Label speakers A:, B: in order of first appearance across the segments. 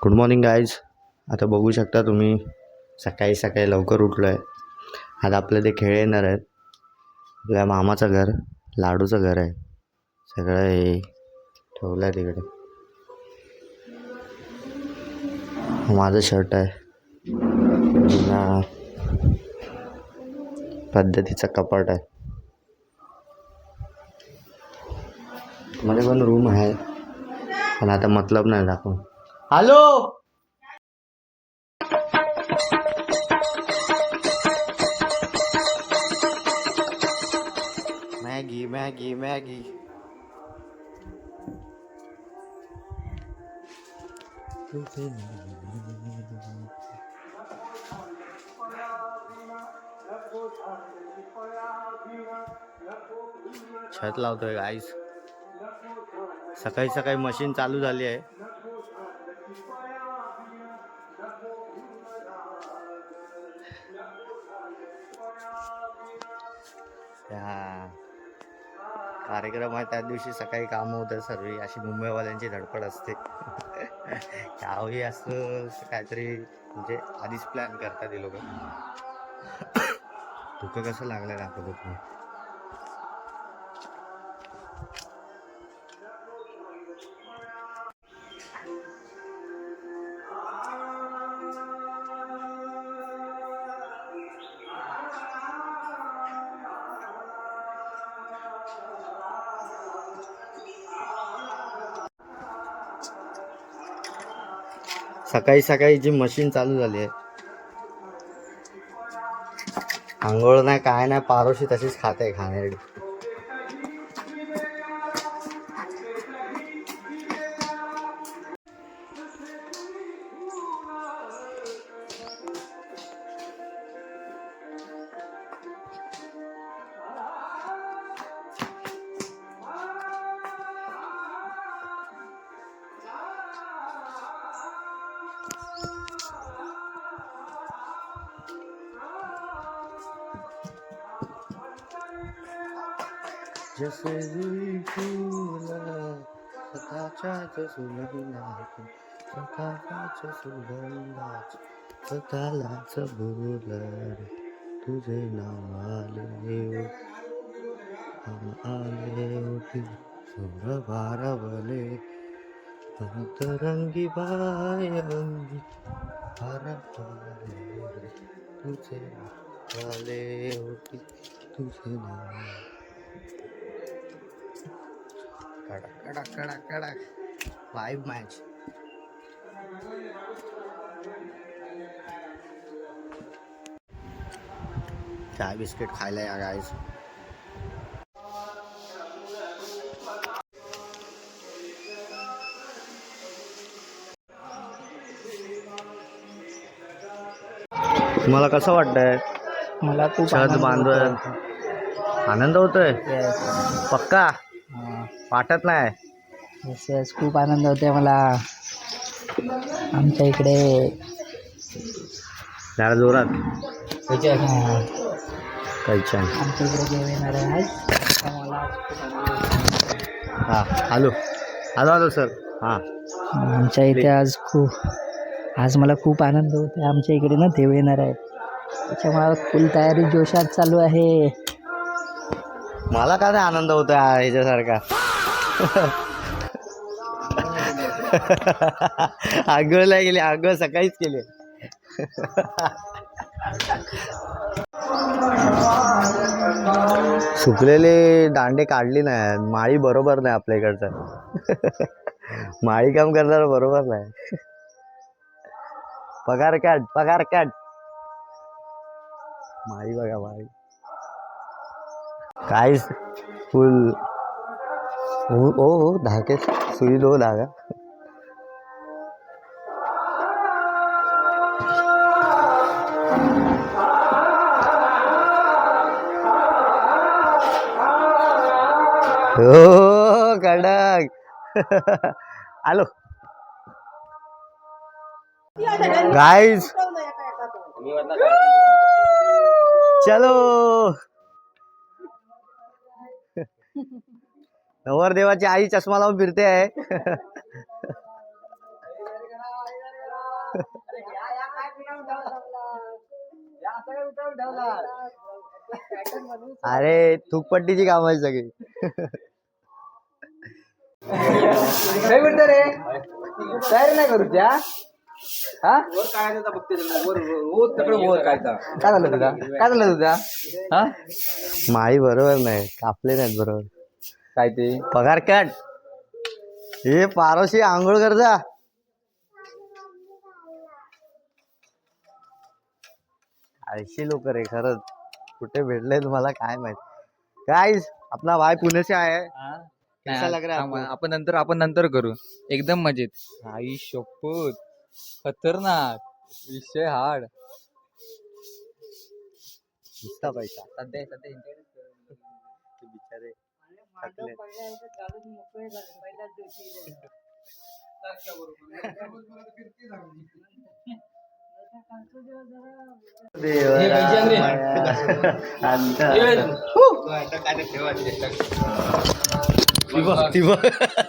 A: Good morning guys. आता बघू शकता तुम्ही सकाळी सकाळी लवकर उठलो आहे. आता आपल्या ते खेळ येणार आहेत. आपल्या मामाचं घर, लाडूचं घर आहे. सगळं हे ठेवलं आहे तिकडे. माझं शर्ट आहे, जुना पद्धतीचा कपाट आहे. मध्ये पण रूम आहे, पण आता मतलब नाही दाखवून. Hello, Maggi Maggi Maggi. छत लावतोय गाईस. सकाळी सकाळी मशीन चालू झाली आहे. कार्यक्रम आहे त्या दिवशी सकाळी काम होतं सर्व. अशी मुंबईवाल्यांची धडपड असते. त्यावेळी असं काहीतरी म्हणजे आधीच प्लॅन करतात ते लोक. धुकं कसं लागलं दाखवत नाही. सकाळी सकाळी जी मशीन चालू झाली आहे, आंघोळ नाही काय नाही, पारोशी तशीच खाते खाण्यासाठी. जसे जुई फुलं स्वतःच्याच सुगंधात, स्वतःच्याच सुगंधात स्वतःलाच बोलले. तुझे नाव आले होते सुर भारावले, अंतरंगी बाय अंगी भारावले. तुझे नाव आले होते, तुझे नाव. कडक कडक कडक कडक लाईव्ह मॅच. चाय बिस्किट खायला या गाईस. तुम्हाला कसं वाटतंय?
B: मला खूप
A: छत बांधून आनंद होतोय. पक्का वाटत नाही?
B: येस, खूप आनंद होतोय मला. आमच्या इकडे
A: जरा जोरात
B: आमच्या
A: कैचन.
B: इकडे जेव येणार आहे आज. मला
A: हां हॅलो हॅलो हॅलो सर. हां
B: आमच्या इथे आज मला खूप आनंद होतो आहे. आमच्या इकडे ना देव येणार आहे, त्याच्यामुळे फुल तयारी जोशात चालू आहे.
A: मला काय आनंद होतोय ह्याच्यासारखा. आंघोळला गेले, आंघोळ सकाळीच केले. सुकलेले दांडे काढली नाही, माळी बरोबर नाही आपल्या इकडचं. माळी काम करणार बरोबर नाही. पगार काढ. माळी बघा माळी काय फुल. ओ धागे सुई दो धागा. हो कडक. आलो गाइस, चलो. नवरदेवाची आई चष्मा लावून फिरते आहे. अरे थुकपट्टीची कामं आहेत सगळी.
C: काय म्हणतो रे तयारी नाही करू त्या हा काय झालं तुझा हा
A: माळी बरोबर नाही, कापले नाहीत बरोबर.
C: काय ते
A: पगार कट. हे पारोशी आंघोळ कर जा. आळशी लोक रे खरंच. कुठे भेटले तुम्हाला काय माहित. गाइस अपना भाई पुणे से आया है. कैसा लग रहा है आपको?
C: आपण नंतर करू. एकदम मजेत. आई शपथ खतरनाक विषय हार्ड.
A: नुसता पैसा.
C: सध्या
A: ते बिचारे थकले.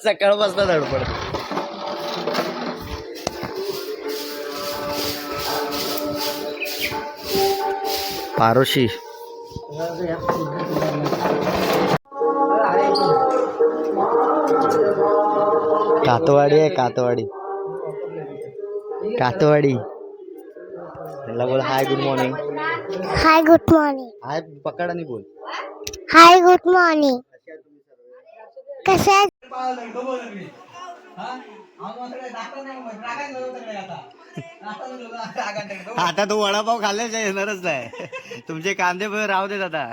A: सकाळपासून धडपड. पारोशी कातवाडी आहे. कातवाडी कातवाडी. त्याला बोल hi good morning.
D: Hi good morning.
A: Hi पकड आणि बोल.
D: Hi good morning. कसे आहेत?
A: आता तो वडापाव खाल्ल्याच्या येणारच नाही. तुमचे कांदे पण राहू देत आता.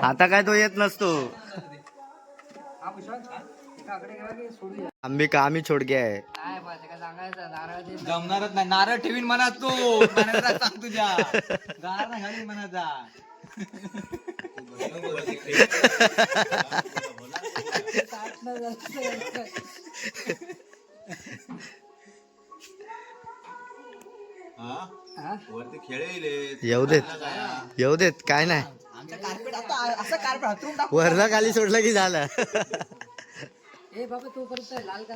A: आता काय तो येत नसतो. आम्ही छोडके आहे.
C: जमणारच नाही. नारळ ठेवीन म्हणा तू सांग तुझ्या गार घालीन म्हणाचा.
A: येऊ देत काय नाही.
C: कार्पेट आता असं कार्पेट हातरून टाकू.
A: वरला खाली सोडलं की झालं.
B: ए बाबा तो परत लाल कर.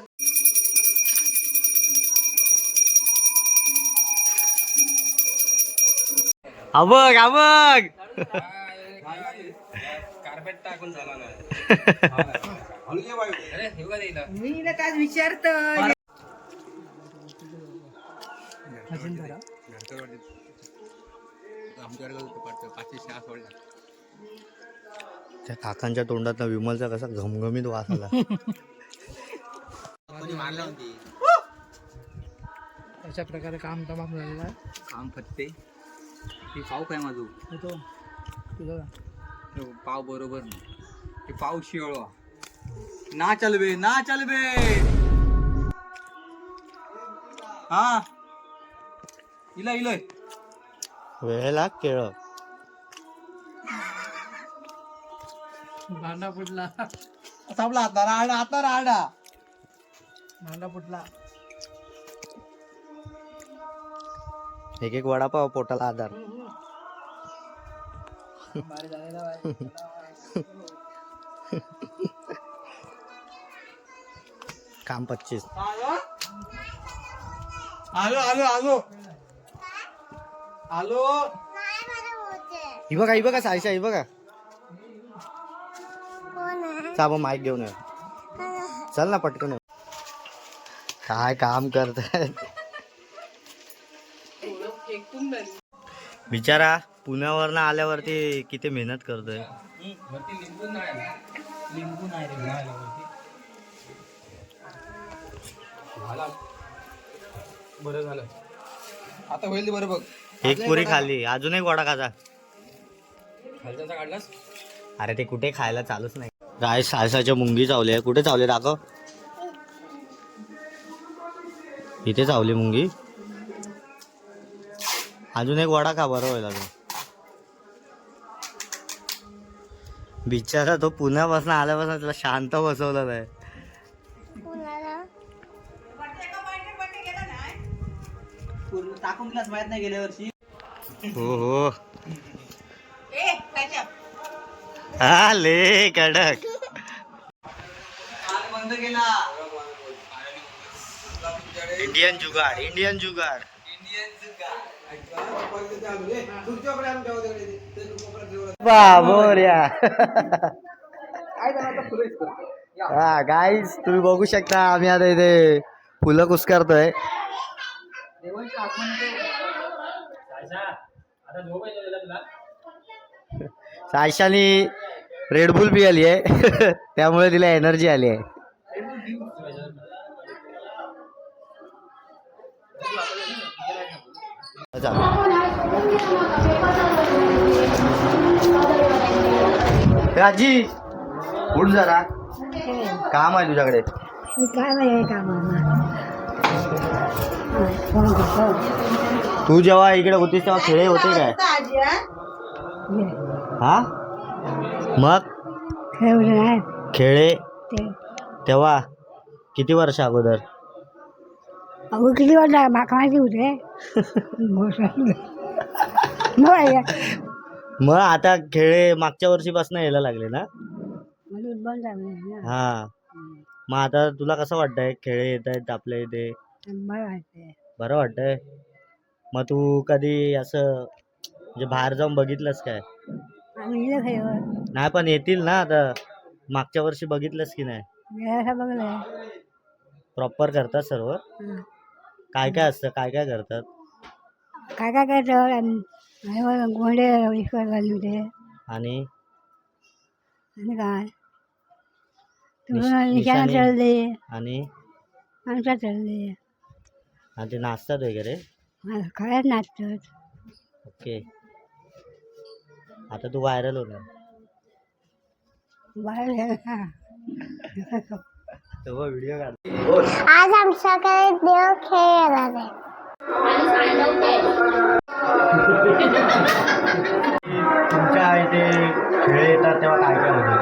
A: अबग अबग.
C: कार्पेट टाकून झाला मी काय विचारत
A: त्या काकांच्या तोंडात विमलचा कसा घमघमीत वास आला.
B: अशा प्रकारे काम तमाम झालेलं आहे.
C: काम फत्ते ती पाव काय माझू पाव बरोबर नाही. ते पाव शिळवा ना चलबे ना चलबे. हा इला इलोय
A: वेळेला केळ.
B: भांडा फुटला.
C: थांबला आता राडा आता राडा.
B: भांडा फुटला.
A: एक एक वडापाव पोटाला आधार. काम 25.
C: आलो आलो आलो आलो.
A: ही बघा सायशा ही बघा. चाबो माईक घेऊन ये. चल ना पटकन. काय काम करताय बिचारा. पुण्यावरनं आल्यावरती किती मेहनत करतोय.
C: लिंबू नाही रे बरं झालं. आता होईल बरं बघ.
A: एक पुरी खाल्ली. अजून एक वडा खाजा.
C: खालचा काढलास.
A: अरे ते कुठे खायला चालूच नाही. काय सायसाच्या मुंगी चावली आहे. कुठे चावली दाखव. इथे चावली मुंगी. अजून एक वडा खा बरं होईल. अजून बिचारा तो पुण्यापासून आल्यापासून त्याला शांत बसवलं आहे.
C: टाकून क्लास माहित नाही गेल्या वर्षी.
A: हो हो हा ले कडक. इंडियन जुगाड, इंडियन जुगाड. बाबोऱ्या. हा गाईज तुम्ही बघू शकता आम्ही आता इथे फुलं कुस्करतोय. सायशानी रेडबुल पी आली आहे त्यामुळे तिला एनर्जी आली आहे. राजी उठ जरा, काम आहे तुझ्याकडे. तू जेव्हा इकडे होतीस तेव्हा खेळे होते काय? हा मग खेळे तेव्हा किती वर्ष अगोदर?
D: किती वाटला माका माहिती होते.
A: मग आता खेळे मागच्या वर्षीपासून यायला लागले ना? हा मग आता तुला कसं वाटतंय खेळे येत आहेत आपल्या इथे? बरं वाटतंय. मग तू कधी असं म्हणजे बाहेर जाऊन बघितलंस काय? नाही पण येतील ना आता. मागच्या वर्षी बघितलंस की नाही? प्रॉपर करतात सर्व? काय काय असतं, काय काय करतात?
D: काय काय करतो गोंडे होते
A: आणि
D: काय
A: निशाणी
D: चढले
A: आणि
D: आमच्या चढले
A: आणि ते नाचतात वगैरे.
D: काय नाचतात.
A: ओके आता तू व्हायरल होणार. तेव्हा व्हिडिओ काढ.
D: आज आमच्याकडे देव खेळ येणार आहे.
A: तुमच्या इथे खेळ येतात तेव्हा काय काय होतं?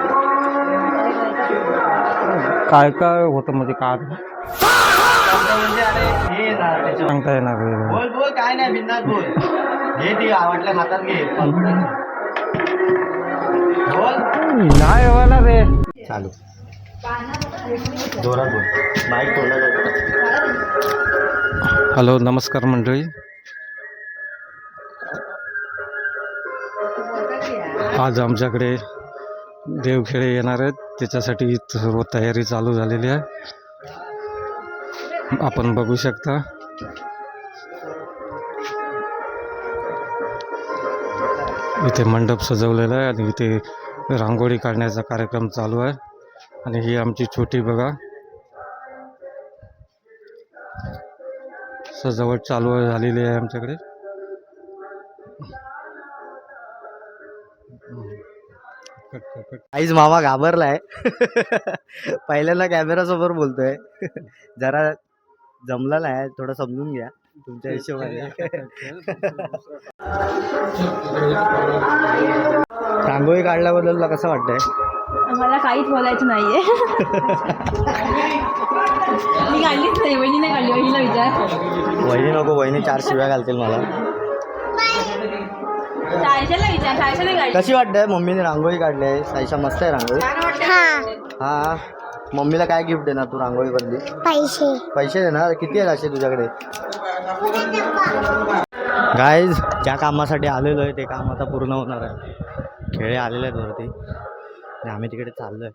E: काय काय होतं म्हणजे काय
A: म्हणजे अरे हे येणार त्याच्यावर.
E: सांगता येणार
A: बोल बोल काय नाही बिंदास बोल. घे ती आवडल्या हातात घे. बोल
E: नाही व्हायला रे.
A: चालू जोरात बोल. माईक तोंडात.
E: हॅलो नमस्कार मंडळी. आज आमच्याकडे देवखेळे येणार आहेत, त्याच्यासाठी सर्व तयारी चालू झालेली आहे. आपण बघू शकता. इथे मंडप सजवलेला आहे आणि इथे रांगोळी काढण्याचा कार्यक्रम चालू आहे. आणि ही आमची छोटी बघा सजावट चालू झालेली आहे आमच्याकडे.
A: आईज मामा घाबरलाय. पहिल्यांदा कॅमेरा समोर बोलतोय. जरा जमला नाही, थोडं समजून घ्या तुमच्या हिशोबाने. रांगोळी काढल्याबद्दल तुला कसं वाटतंय?
F: मला काहीच बोलायचं नाहीये. मी काढलीच नाही, वहिनीने काढली. वहिनीला विचार.
A: वहिनी नको, वहिनी 4 शिव्या घालतील मला.
F: सायशाला विचार, सायशाने काढली.
A: कशी वाटतंय? मम्मीने रांगोळी काढली आहे. सायशा मस्त आहे रांगोळी. हा मम्मीला काय गिफ्ट देणार तू रांगोळी बदली? पैसे देणार? किती आहेत असे तुझ्याकडे? गाईज ज्या कामासाठी आलेलो आहे ते काम आता पूर्ण होणार आहे. खेळे आलेले आहेत वरती आणि आम्ही तिकडे चाललो आहे.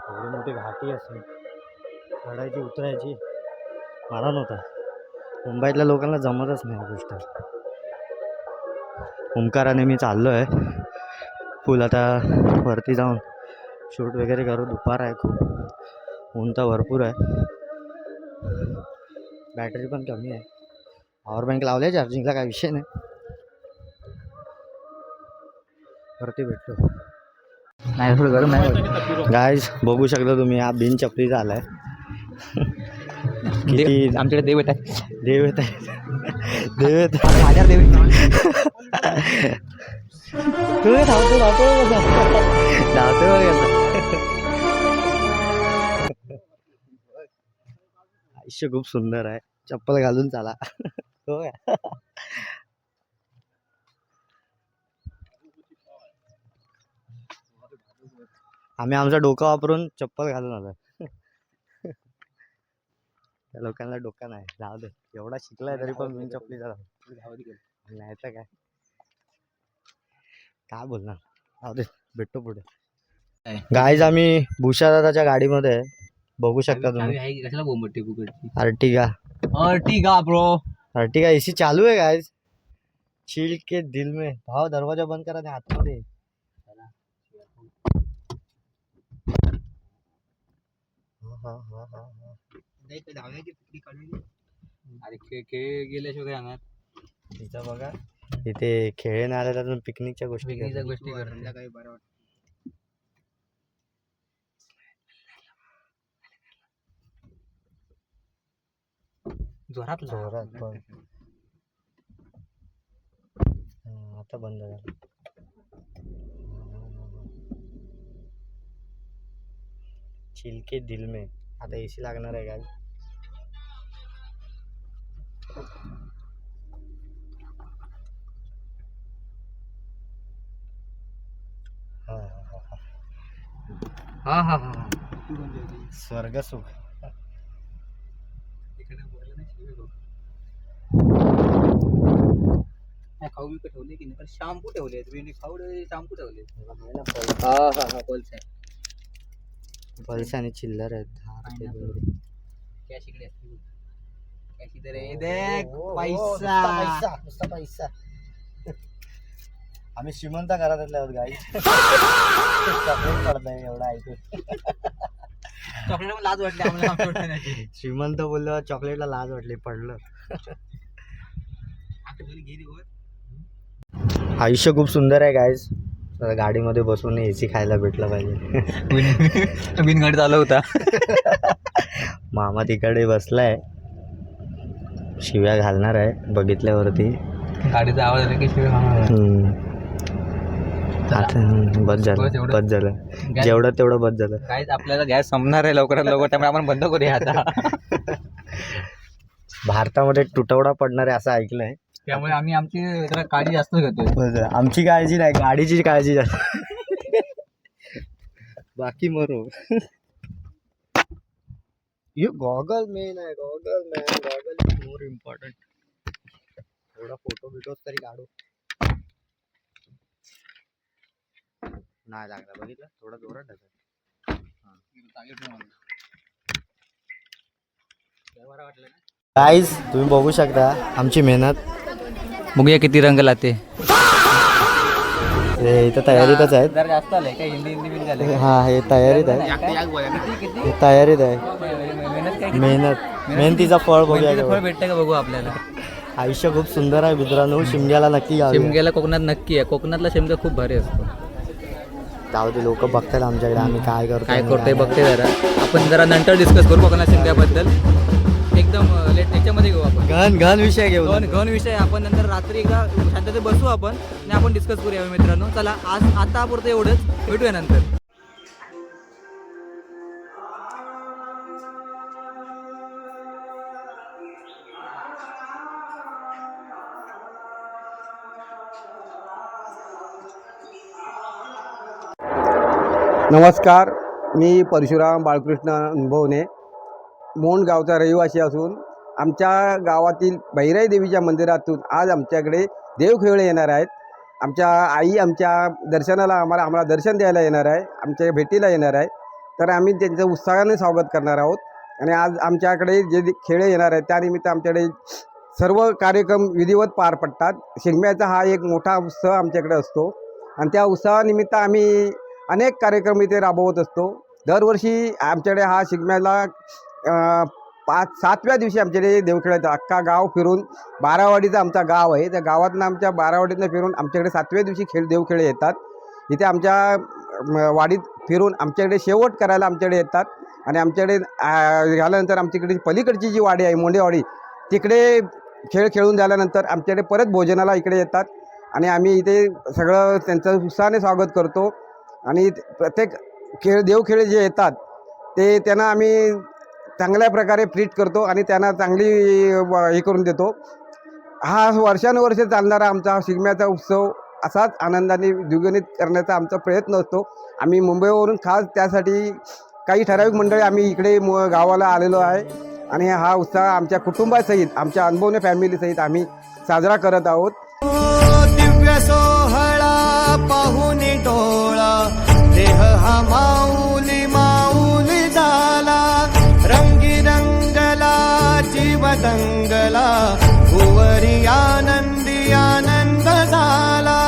A: एवढी मोठी घाटी असेल, चढायची उतरायची मला नव्हता. मुंबईतल्या लोकांना जमतच नाही या गोष्ट. ओंकाराने मी चाललो आहे फुल आता वरती जाऊन शूट वगैरे करू. दुपार आहे, खूप ऊन तर भरपूर आहे. बॅटरी पण कमी आहे. पॉवर बँक लावले चार्जिंगला, काय विषय नाही. वरती भेटतो.
C: नाही थोडं गरम आहे.
A: गाईज बघू शकता तुम्ही, हा बिन चपलीचा आलाय. किती
C: आमच्याकडे देव येत आहे.
A: देव येत आहे. देव येत
C: माझ्यावर देव
A: तू धावतो आयुष्य खूप सुंदर आहे. चप्पल घालून चाला. हो का? आम्ही आमचं डोकं वापरून चप्पल घालून आलो. त्या लोकांना डोकं नाही, जाऊ दे. एवढा शिकलाय तरी पण बिन चपलीचा नाही तर काय बोलणार. जाऊ दे, भेटतो पुढे. गाईज आम्ही भूषा दादाच्या गाडीमध्ये आहे. बघू शकता तुम्ही.
C: कशाला बोंबट्टी फुकटची
A: Ertiga
C: Ertiga bro.
A: Ertiga AC चालू आहे गाईज. चिल के दिल में. भाव दरवाजा बंद करा, आतमध्ये.
C: अरे खेळ गेल्याशिवाय काय आणणार.
A: तिथं बघा, इथे खेळणाऱ्या अजून पिकनिकच्या गोष्टी
C: गोष्टी
A: करतात.
C: करतात. जोरात
A: जोरात पण. आता बंद झालं. चिल के दिल में. आता एसी लागणार आहे काय.
C: हा हा हा.
A: स्वर्ग सुख.
C: खाऊ विकत ठेवले की नाही, पण शॅम्पू ठेवले. खाऊ शॅम्पू ठेवले. हा हा हा. पल्स आहे.
A: पैसे आणि चिल्लर आहेत. 10 रुपये.
C: कॅश इकडे असते. कॅश इधर आहे.
A: हो,
C: देख
A: हो,
C: पैसा.
A: पैसा, नुसता पैसा. आम्ही श्रीमंत घरातले आहोत गाई. चॉकलेट पडतंय एवढा ऐकून.
C: चॉकलेट लाज वाटली आम्हाला.
A: श्रीमंत बोलल्यावर चॉकलेटला लाज वाटली. पडलं. आयुष्य खूप सुंदर आहे गाईज. गाडीमध्ये बसून एसी खायला भेटलं पाहिजे.
C: बिनगाडी चालू होता.
A: मामा तिकडे बसलाय, शिव्या घालणार आहे बघितल्यावरती.
C: गाडीचा आवाज आला की
A: आता बस झालं, बस झालं. जेवढं तेवढं बस झालं.
C: काहीच आपल्याला गॅस संपणार आहे लवकरात लवकर, त्यामुळे आपण बंद करूया आता.
A: भारतामध्ये तुटवडा पडणार आहे असं ऐकलंय.
C: त्यामुळे आम्ही आमची जरा काळजी जास्त घेतोय.
A: आमची काळजी नाही, गाडीची काळजी जास्त. बाकी मरो. ये गॉगल मेन आहे. Goggle is more important. थोडा फोटो बिटोस तरी काढू. नाही लागला, बघितलं थोडा जोरात ढकल. गाईज तुम्ही बघू शकता आमची मेहनत.
C: बघूया किती रंग लाते.
A: हे इथं तयारीतच आहेत.
C: जरा जास्त आलंय काय. हिंदी बिन झाले.
A: हा हे तयारीत आहे. हे तयारीत आहे. मेहनतीचा फळ बघूया.
C: फळ भेटतं का बघू आपल्याला.
A: आयुष्य खूप सुंदर आहे मित्रांनो. शिमग्याला नक्की या.
C: शिमग्याला कोकणात नक्की आहे. कोकणातला शिमगा खूप भारी असतो.
A: जाऊ दे, लोक बघतात आमच्याकडे आम्ही काय
C: करतोय बघते जरा. आपण जरा नंतर डिस्कस करू कोकणात शिमग्याबद्दल. एकदम लेट त्याच्यामध्ये घेऊ आपण.
A: घन विषय घेऊ.
C: घन विषय आपण नंतर रात्री एकदा शांततेत बसू आपण आणि आपण डिस्कस करूया मित्रांनो. चला आज आता पुरतं एवढंच. भेटूया नंतर.
G: नमस्कार, मी परशुराम बाळकृष्ण अनुभवने, मोंड गावचा रहिवासी असून आमच्या गावातील भैराई देवीच्या मंदिरातून आज आमच्याकडे देवखेळे येणार आहेत. आमच्या आई आमच्या दर्शनाला आम्हाला दर्शन द्यायला येणार आहे, आमच्या भेटीला येणार आहे. तर आम्ही त्यांचं उत्साहाने स्वागत करणार आहोत. आणि आज आमच्याकडे जे खेळे येणार आहेत त्यानिमित्त आमच्याकडे सर्व कार्यक्रम विधिवत पार पडतात. शिगम्याचा हा एक मोठा उत्सव आमच्याकडे असतो आणि त्या उत्सवानिमित्त आम्ही अनेक कार्यक्रम इथे राबवत असतो. दरवर्षी आमच्याकडे हा शिगम्याला 5-7व्या दिवशी आमच्याकडे देवखेळाचं अख्खा गाव फिरून, बारावाडीचं आमचा गाव आहे, त्या गावातनं आमच्या बारावाडीतनं फिरून आमच्याकडे 7व्या दिवशी देवखेळे येतात. इथे आमच्या वाडीत फिरून आमच्याकडे शेवट करायला आमच्याकडे येतात. आणि आमच्याकडे झाल्यानंतर आमच्याकडे पलीकडची जी वाडी आहे मोंडेवाडी, तिकडे खेळ खेळून झाल्यानंतर आमच्याकडे परत भोजनाला इकडे येतात. आणि आम्ही इथे सगळं त्यांचं उत्साहाने स्वागत करतो. आणि प्रत्येक देवखेळे जे येतात ते त्यांना आम्ही चांगल्या प्रकारे ट्रीट करतो आणि त्यांना चांगली हे करून देतो. हा वर्षानुवर्ष चालणारा आमचा शिगम्याचा उत्सव असाच आनंदाने द्विगुणित करण्याचा आमचा प्रयत्न असतो. आम्ही मुंबईवरून खास त्यासाठी काही ठराविक मंडळी आम्ही इकडे गावाला आलेलो आहे आणि हा उत्साह आमच्या कुटुंबासहित, आमच्या अनुभवने फॅमिलीसहित आम्ही साजरा करत आहोत.
H: दिव्य सोहळा पाहुनी डोळा, देह हा माऊली माऊली झाला, रंगी रंगला जीव दंगला, भुवरी आनंदी आनंद झाला.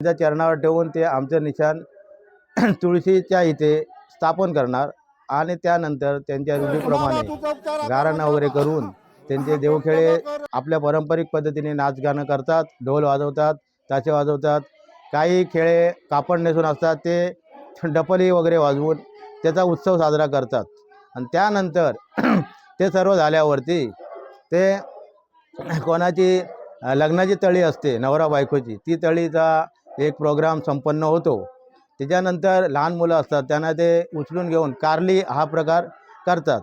A: त्या चरणावर ठेवून ते आमचं निशाण तुळशीच्या इथे स्थापन करणार आणि त्यानंतर त्यांच्या रूढीप्रमाणे गाराणं वगैरे करून त्यांचे देवखेळे आपल्या पारंपरिक पद्धतीने नाच गाणं करतात, ढोल वाजवतात, ताशे वाजवतात. काही खेळे कापड नेसून असतात, ते डपली वगैरे वाजवून त्याचा उत्सव साजरा करतात. आणि त्यानंतर ते सर्व झाल्यावरती ते कोणाची लग्नाची तळी असते, नवरा बायकोची, ती तळीचा एक प्रोग्राम संपन्न होतो. त्याच्यानंतर लहान मुलं असतात, त्यांना ते उचलून घेऊन कारली हा प्रकार करतात.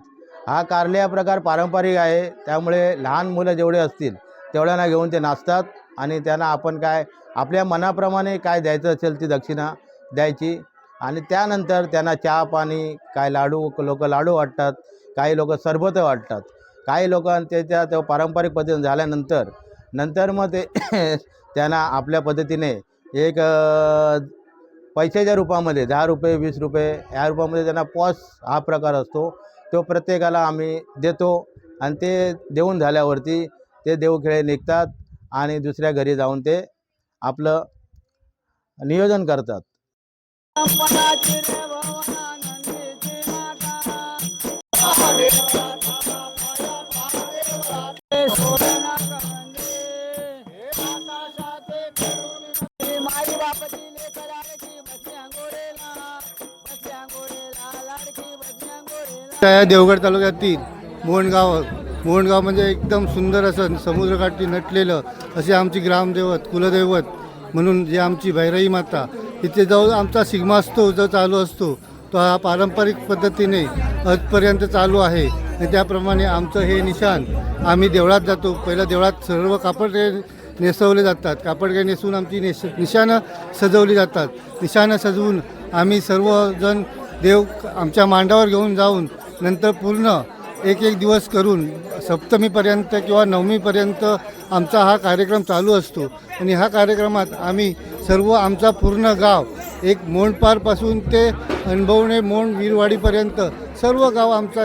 A: हा कारली हा प्रकार पारंपरिक आहे, त्यामुळे लहान मुलं जेवढे असतील तेवढ्यांना घेऊन ते नाचतात आणि त्यांना आपण काय आपल्या मनाप्रमाणे काय द्यायचं असेल ती दक्षिणा द्यायची. आणि त्यानंतर त्यांना चहा पाणी, काय लाडू, लोक लाडू वाटतात, काही लोक सरबतं वाटतात, काही लोक त्याच्या पारंपरिक पद्धतीने झाल्यानंतर मग ते त्यांना आपल्या पद्धतीने एक पैशाच्या रूपामध्ये 10 रुपये 20 रुपये या रूपामध्ये त्यांना पॉस हा प्रकार असतो, तो प्रत्येकाला आम्ही देतो. आणि ते देऊन झाल्यावरती ते देवखेळे निघतात आणि दुसऱ्या घरी जाऊन ते आपलं नियोजन करतात.
I: त्या देवगड तालुक्यातील मोहनगाव म्हणजे एकदम सुंदर असं समुद्रकाठी नटलेलं असे आमची ग्रामदैवत कुलदैवत म्हणून जे आमची भैराई माता, इथे जाऊन आमचा शिगमास्तव जो चालू असतो तो हा पारंपरिक पद्धतीने आजपर्यंत चालू आहे. आणि त्याप्रमाणे आमचं हे निशाण आम्ही देवळात जातो. पहिलं देवळात सर्व कापडे नेसवले जातात, कापडे नेसून आमची निशाणं सजवली जातात. निशाणं सजवून आम्ही सर्वजण देव आमच्या मांडावर घेऊन जाऊन नंतर पूर्ण एक दिवस करून सप्तमीपर्यंत किंवा नवमीपर्यंत आमचा हा कार्यक्रम चालू असतो. आणि ह्या कार्यक्रमात आम्ही सर्व आमचा पूर्ण गाव एक मोंडपारपासून ते अनुभवणे मोंड वीरवाडीपर्यंत सर्व गाव आमचा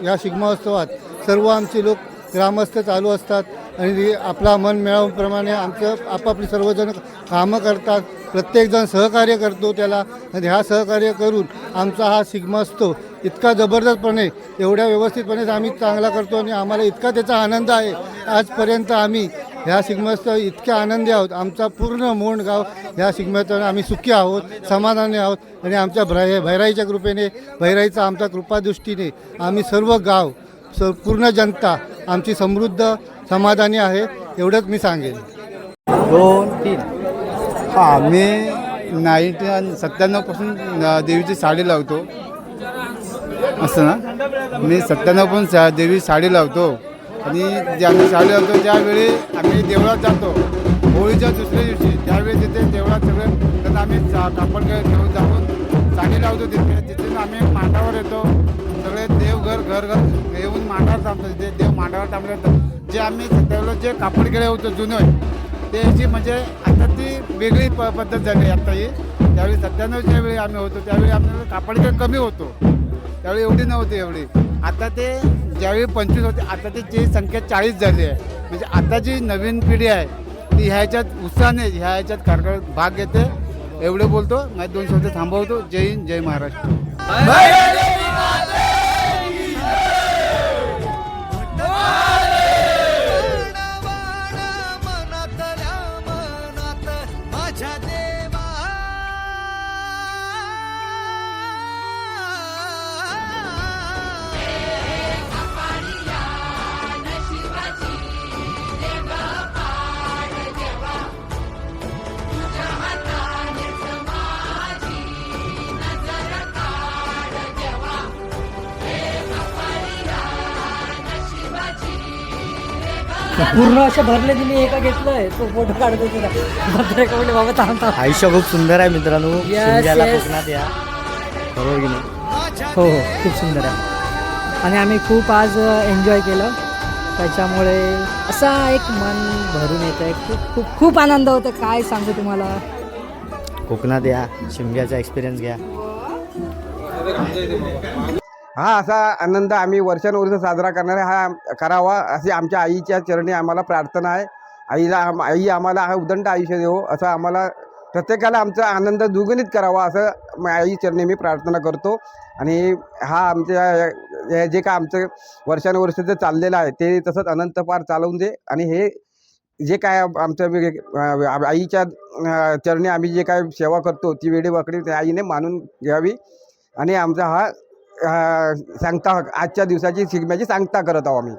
I: ह्या शिगमोत्सवात सर्व आमचे लोक ग्रामस्थ चालू असतात. आणि आपला मन मिळाल्याप्रमाणे आमचं आपापली सर्वजण कामं करतात, प्रत्येकजण सहकार्य करतो त्याला. आणि ह्या सहकार्य करून आमचा हा शिगमोत्सव इतका जबरदस्तपणे एवढ्या व्यवस्थितपणे आम्ही चांगला करतो आणि आम्हाला इतका त्याचा आनंद आहे. आजपर्यंत आम्ही ह्या शिगमोत्सव इतके आनंदी आहोत. आमचा पूर्ण मोंड गाव ह्या शिगमोत्सवाने आम्ही सुखी आहोत, समाधानी आहोत. आणि आमच्या भैराईच्या कृपेने, भैराईचा आमच्या कृपादृष्टीने आम्ही सर्व गाव पूर्ण जनता आमची समृद्ध समाधानी आहे, एवढंच मी सांगेन.
J: 2 3 हां, मी 97पासून देवीची साडी लावतो असं ना. मी 97पासून देवी साडी लावतो. आणि जे आम्ही साडी लावतो त्यावेळी आम्ही देवळात जातो. होळीच्या दुसऱ्या दिवशी त्यावेळी तिथे देवळात सगळे तर आम्ही कापड घेऊन जाऊन साडी लावतो. तिथून आम्ही मांडावर येतो. सगळे देव घर येऊन मांडावर थांबतो. तिथे देव मांडावर थांबले जे आम्ही त्यावेळेला जे कापड केले होतं जुनं ते म्हणजे आता ती वेगळी पद्धत झाली आत्ता ही. त्यावेळी 97च्या वेळी आम्ही होतो त्यावेळी आपल्याला कापड कमी होतो, त्यावेळी एवढी नव्हती एवढी. आता ते ज्यावेळी 25 होते आता त्याची संख्या 40 झाली आहे. म्हणजे आता जी नवीन पिढी आहे ती ह्याच्यात उत्साहाने ह्याच्यात कार्यक्रमात भाग घेते. एवढे बोलतो नाही 2 शब्द थांबवतो. जय हिंद, जय महाराष्ट्र.
B: पूर्ण अशा भरले मी एका घेतलंय तो फोटो काढतो तुला. म्हटलं बाबा थांब थांब.
A: आयुष्य खूप सुंदर आहे मित्रांनो.
B: Yes,
A: शिमग्याला
B: yes.
A: कोकणात या, बरोबर की नाही?
B: हो हो खूप सुंदर आहे आणि आम्ही खूप आज एन्जॉय केलं. त्याच्यामुळे असा एक मन भरून येतं आहे. खूप खूप खूप आनंद होतो. काय सांगू तुम्हाला.
A: कोकणात या, शिमग्याचा एक्सपिरियन्स घ्या.
G: हा असा आनंद आम्ही वर्षानुवर्ष साजरा करणारे हा करावा अशी आमच्या आईच्या चरणी आम्हाला प्रार्थना आहे. आई आम्हाला हा उदंड आयुष्य देवो असं आम्हाला प्रत्येकाला आमचा आनंद द्विगुणित करावा असं आई चरणी मी प्रार्थना करतो. आणि हा आमच्या जे काय आमचं वर्षानुवर्षाचं चाललेलं आहे ते तसंच अनंत पार चालवून दे. आणि हे जे काय आमच्या आईच्या चरणी आम्ही जे काय सेवा करतो ती वेळेवाकडी त्या आईने मानून घ्यावी. आणि आमचा हा सांगता आजच्या दिवसाची शिगम्याची सांगता करत आहोत आम्ही.